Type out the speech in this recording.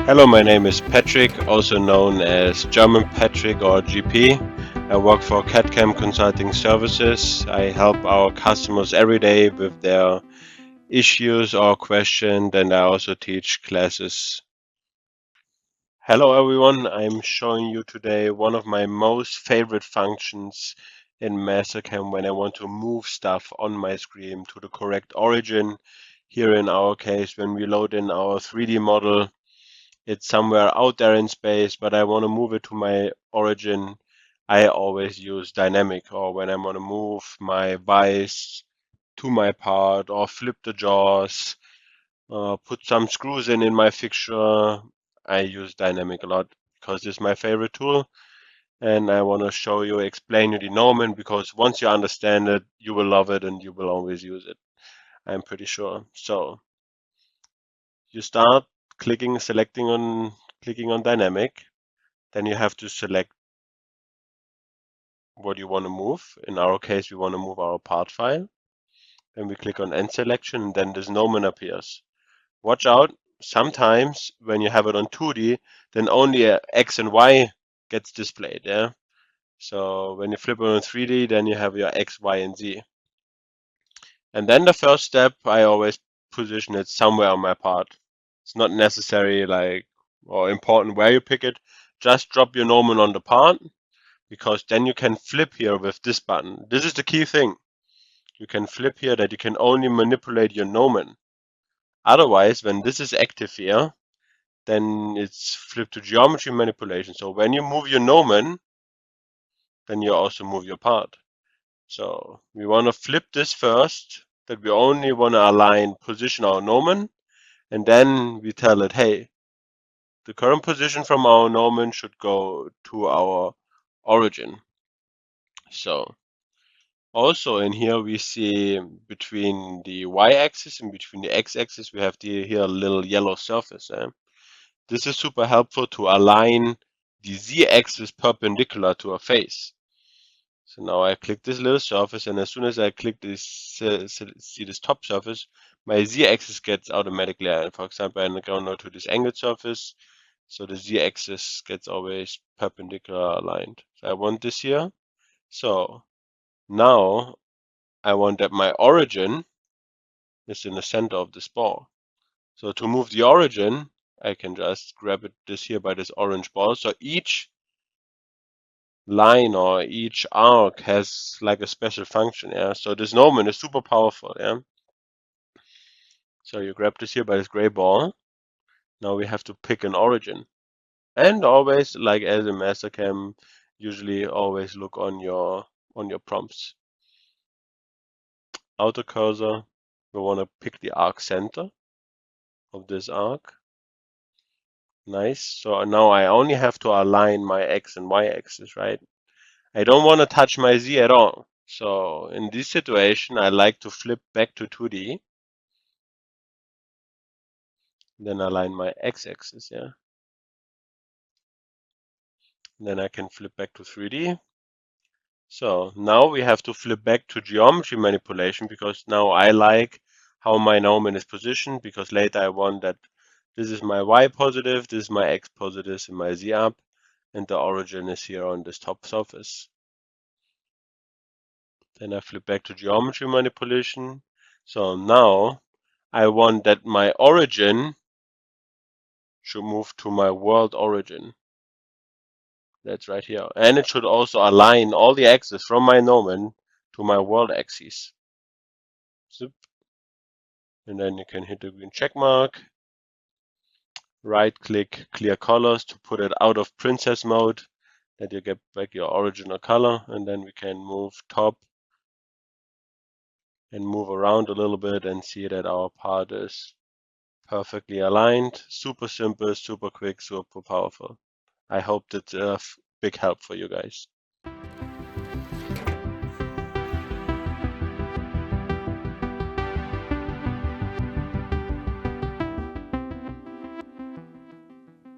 Hello, my name is Patrick, also known as German Patrick or GP. I work for CAD-CAM Consulting Services. I help our customers every day with their issues or questions, and I also teach classes. Hello everyone, I'm showing you today one of my most favorite functions in Mastercam when I want to move stuff on my screen to the correct origin. Here in our case, when we load in our 3D model, it's somewhere out there in space, but I want to move it to my origin. I always use dynamic, or when I want to move my vise to my part or flip the jaws, put some screws in my fixture. I use dynamic a lot because it's my favorite tool. And I want to show you, explain you the Norman, because once you understand it, you will love it and you will always use it. I'm pretty sure. So you start selecting on, clicking on dynamic. Then you have to select what you want to move. In our case, we want to move our part file. Then we click on end selection, and then this Nomen appears. Watch out, sometimes when you have it on 2D, then only X and Y gets displayed, yeah? So when you flip it on 3D, then you have your X, Y, and Z. And then the first step, I always position it somewhere on my part. It's not necessary or important where you pick it. Just drop your Nomen on the part, because then you can flip here with this button. This is the key thing. You can flip here that you can only manipulate your Nomen. Otherwise, when this is active here, then it's flipped to geometry manipulation. So when you move your Nomen, then you also move your part. So we want to flip this first, that we only want to align, position our Nomen, and then we tell it, hey, the current position from our Nomen should go to our origin. So also in here we see between the y-axis and between the x-axis we have here a little yellow surface. This is super helpful to align the z-axis perpendicular to a face. So now I click this little surface, and as soon as I click this, see this top surface, my z-axis gets automatically aligned. For example, I'm going now to this angled surface, so the z-axis gets always perpendicular aligned. So I want this here. So now I want that my origin is in the center of this ball. So to move the origin, I can just grab this here by this orange ball. So each line or each arc has like a special function. Yeah. So this Nomen is super powerful. Yeah. So you grab this here by this gray ball. Now we have to pick an origin. And always, like as in Mastercam, usually always look on your prompts. Outer cursor, we want to pick the arc center of this arc. Nice. So now I only have to align my X and Y axis, right? I don't want to touch my Z at all. So in this situation, I like to flip back to 2D. Then align my X axis, yeah. Then I can flip back to 3D. So now we have to flip back to geometry manipulation, because now I like how my Nomen is positioned, because later I want that this is my Y positive, this is my X positive, and my Z up, and the origin is here on this top surface. Then I flip back to geometry manipulation. So now I want that my origin should move to my world origin. That's right here. And it should also align all the axes from my Nomen to my world axis. Zip. And then you can hit the green check mark. Right click clear colors to put it out of princess mode, that you get back your original color. And then we can move top and move around a little bit and see that our part is perfectly aligned. Super simple, super quick, super powerful. I hope that's a big help for you guys.